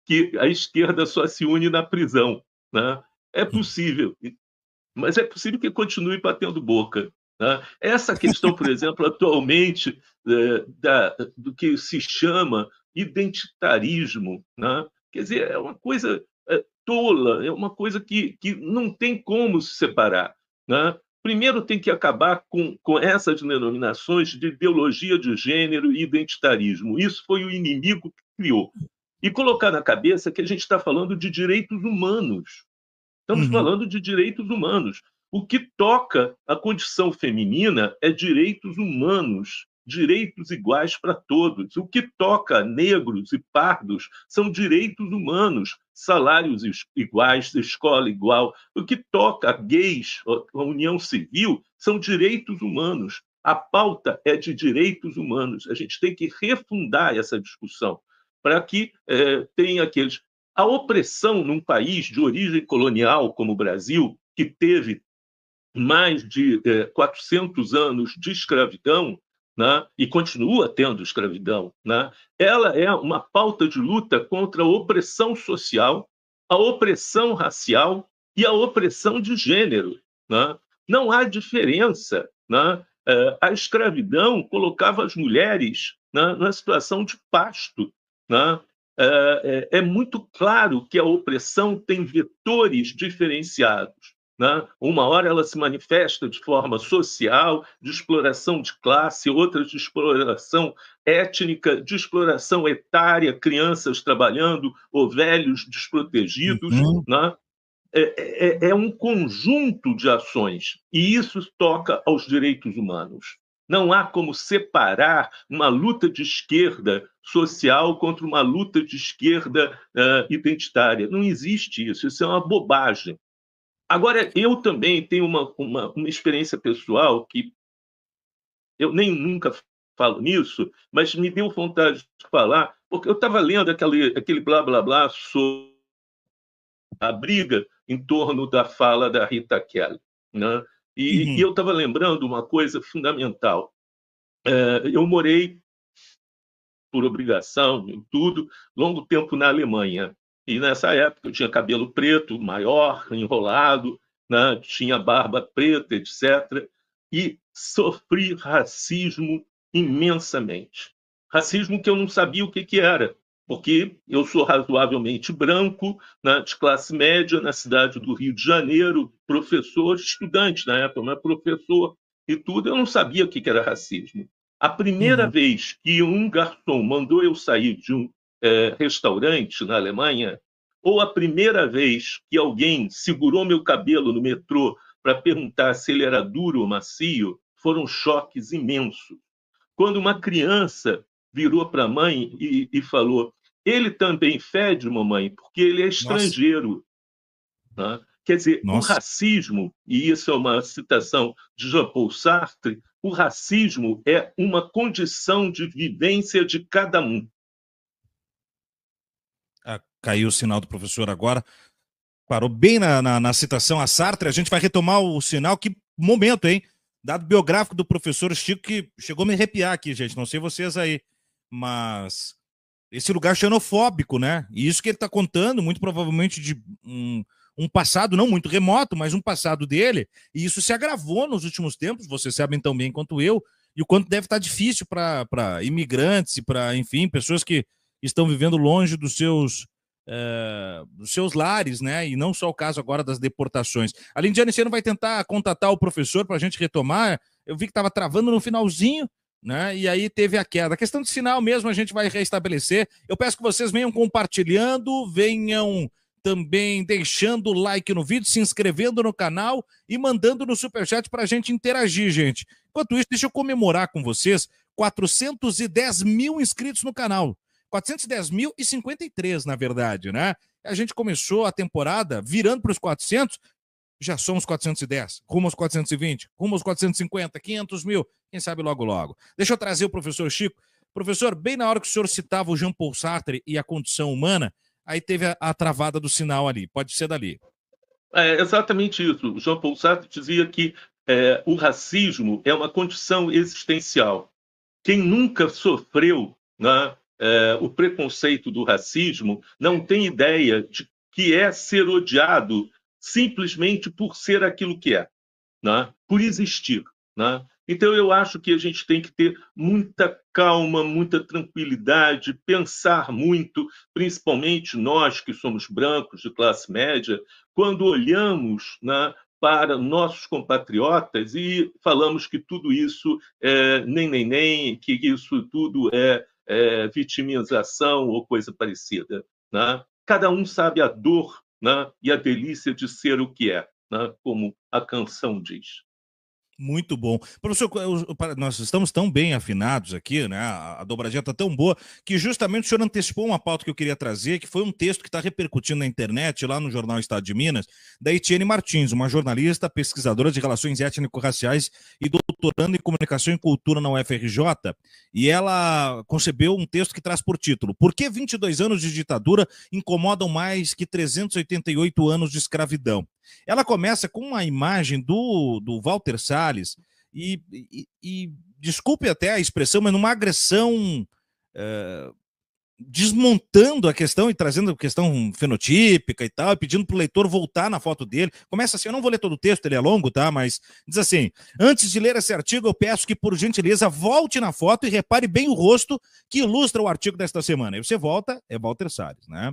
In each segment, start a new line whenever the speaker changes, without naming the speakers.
que a esquerda só se une na prisão, né? É possível, mas é possível que continue batendo boca, né? Essa questão, por exemplo, atualmente, do que se chama identitarismo, né? Quer dizer, é uma coisa tola, é uma coisa que não tem como se separar, né? Primeiro tem que acabar com essas denominações de ideologia de gênero e identitarismo. Isso foi o inimigo que criou. E colocar na cabeça que a gente está falando de direitos humanos. Estamos
Uhum.
falando de direitos humanos. O que toca a condição feminina é direitos humanos, direitos iguais para todos. O que toca negros e pardos são direitos humanos, salários iguais, escola igual. O que toca gays, a união civil, são direitos humanos. A pauta é de direitos humanos. A gente tem que refundar essa discussão para que tenha aqueles a opressão num país de origem colonial como o Brasil, que teve mais de 400 anos de escravidão, né, e continua tendo escravidão, né, ela é uma pauta de luta contra a opressão social, a opressão racial e a opressão de gênero. Né? Não há diferença. Né? A escravidão colocava as mulheres, né, numa situação de pasto. Né? É muito claro que a opressão tem vetores diferenciados. Né? Uma hora ela se manifesta de forma social, de exploração de classe, outras de exploração étnica, de exploração etária, crianças trabalhando ou velhos desprotegidos.
Uhum.
Né? É um conjunto de ações, e isso toca aos direitos humanos. Não há como separar uma luta de esquerda social contra uma luta de esquerda identitária. Não existe isso, isso é uma bobagem. Agora, eu também tenho uma experiência pessoal que eu nem nunca falo nisso, mas me deu vontade de falar, porque eu estava lendo aquele blá blá blá sobre a briga em torno da fala da Rita Kelly. Né? E
Uhum.
eu estava lembrando uma coisa fundamental. Eu morei, por obrigação, em tudo, longo tempo na Alemanha. E nessa época eu tinha cabelo preto, maior, enrolado, né? Tinha barba preta, etc. E sofri racismo imensamente. Racismo que eu não sabia o que era, porque eu sou razoavelmente branco, né, de classe média, na cidade do Rio de Janeiro, professor, estudante na época, mas professor e tudo, eu não sabia o que era racismo. A primeira
Uhum.
vez que um garçom mandou eu sair de um restaurante na Alemanha, ou a primeira vez que alguém segurou meu cabelo no metrô para perguntar se ele era duro ou macio, foram choques imensos. Quando uma criança virou para a mãe e falou: ele também fede, mamãe, porque ele é
Nossa,
estrangeiro. Né? Quer dizer, o
nossa.
racismo, e isso é uma citação de Jean-Paul Sartre, o racismo é uma condição de vivência de cada um.
Ah, caiu o sinal do professor agora. Parou bem na citação a Sartre. A gente vai retomar o sinal. Que momento, hein? Dado biográfico do professor Chico, que chegou a me arrepiar aqui, gente. Não sei vocês aí. Mas esse lugar xenofóbico, né? E isso que ele está contando, muito provavelmente de um passado não muito remoto, mas um passado dele. E isso se agravou nos últimos tempos. Vocês sabem tão bem quanto eu. E o quanto deve estar difícil para imigrantes e para, enfim, pessoas que estão vivendo longe dos seus lares, né? E não só o caso agora das deportações. A Lindiane, você não vai tentar contatar o professor para a gente retomar? Eu vi que estava travando no finalzinho, né? E aí teve a queda. A questão de sinal mesmo a gente vai restabelecer. Eu peço que vocês venham compartilhando, venham também deixando o like no vídeo, se inscrevendo no canal e mandando no superchat para a gente interagir, gente. Enquanto isso, deixa eu comemorar com vocês 410 mil inscritos no canal. 410.053, na verdade, né? A gente começou a temporada virando para os 400, já somos 410, rumo aos 420, rumo aos 450, 500 mil, quem sabe logo, logo. Deixa eu trazer o professor Chico. Professor, bem na hora que o senhor citava o Jean-Paul Sartre e a condição humana, aí teve a travada do sinal ali, pode ser dali.
É exatamente isso. O Jean-Paul Sartre dizia que o racismo é uma condição existencial. Quem nunca sofreu, né, o preconceito do racismo, não tem ideia de que é ser odiado simplesmente por ser aquilo que é, né? Por existir, né? Então, eu acho que a gente tem que ter muita calma, muita tranquilidade, pensar muito, principalmente nós que somos brancos, de classe média, quando olhamos, né, para nossos compatriotas e falamos que tudo isso é nem, que isso tudo é vitimização ou coisa parecida, né? Cada um sabe a dor, né, e a delícia de ser o que é, né, como a canção diz.
Muito bom. Professor, nós estamos tão bem afinados aqui, né? A dobradinha está tão boa, que justamente o senhor antecipou uma pauta que eu queria trazer, que foi um texto que está repercutindo na internet, lá no jornal Estado de Minas, da Etienne Martins, uma jornalista, pesquisadora de relações étnico-raciais e doutorando em comunicação e cultura na UFRJ, e ela concebeu um texto que traz por título: Por que 22 anos de ditadura incomodam mais que 388 anos de escravidão? Ela começa com uma imagem do Walter Salles e desculpe até a expressão, mas numa agressão desmontando a questão e trazendo a questão fenotípica e tal, e pedindo para o leitor voltar na foto dele. Começa assim, eu não vou ler todo o texto, ele é longo, tá? Mas diz assim: antes de ler esse artigo, eu peço que, por gentileza, volte na foto e repare bem o rosto que ilustra o artigo desta semana. Aí você volta, é Walter Salles, né?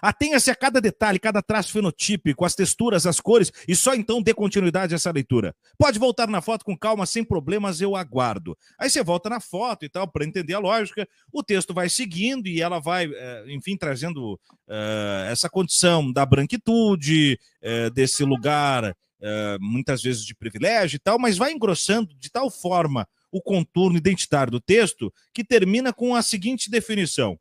Atenha-se a cada detalhe, cada traço fenotípico, as texturas, as cores, e só então dê continuidade a essa leitura. Pode voltar na foto com calma, sem problemas, eu aguardo. Aí você volta na foto e tal, para entender a lógica, o texto vai seguindo e ela vai, enfim, trazendo essa condição da branquitude, desse lugar, muitas vezes de privilégio e tal, mas vai engrossando de tal forma o contorno identitário do texto que termina com a seguinte definição: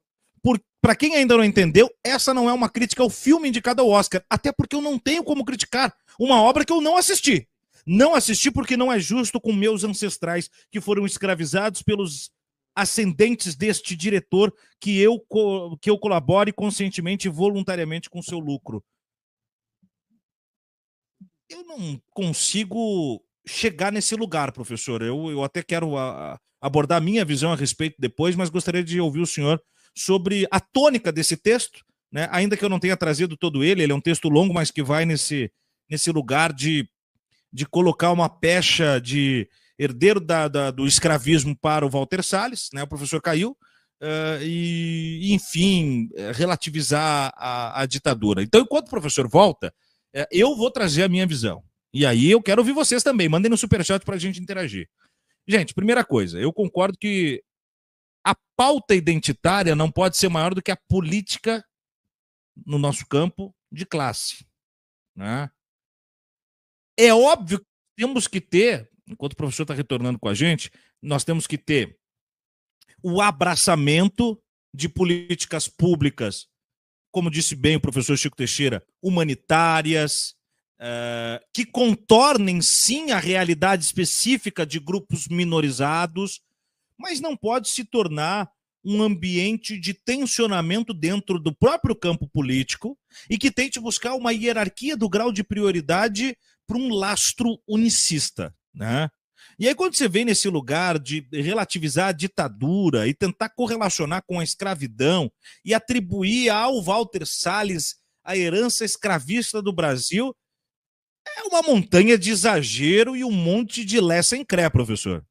para quem ainda não entendeu, essa não é uma crítica ao filme indicado ao Oscar, até porque eu não tenho como criticar uma obra que eu não assisti. Não assisti porque não é justo com meus ancestrais que foram escravizados pelos ascendentes deste diretor que eu colabore conscientemente e voluntariamente com seu lucro. Eu não consigo chegar nesse lugar, professor. Eu até quero abordar a minha visão a respeito depois, mas gostaria de ouvir o senhor sobre a tônica desse texto, né? Ainda que eu não tenha trazido todo ele é um texto longo, mas que vai nesse lugar de colocar uma pecha de herdeiro do escravismo para o Walter Salles, né? O professor caiu, e enfim, relativizar a ditadura. Então, enquanto o professor volta, eu vou trazer a minha visão. E aí eu quero ouvir vocês também. Mandem no superchat para a gente interagir. Gente, primeira coisa, eu concordo que a pauta identitária não pode ser maior do que a política no nosso campo de classe, né? É óbvio que temos que ter, enquanto o professor está retornando com a gente, nós temos que ter o abraçamento de políticas públicas, como disse bem o professor Chico Teixeira, humanitárias, que contornem sim a realidade específica de grupos minorizados, mas não pode se tornar um ambiente de tensionamento dentro do próprio campo político e que tente buscar uma hierarquia do grau de prioridade para um lastro unicista, né? E aí quando você vem nesse lugar de relativizar a ditadura e tentar correlacionar com a escravidão e atribuir ao Walter Salles a herança escravista do Brasil, é uma montanha de exagero e um monte de lé sem cré, professor.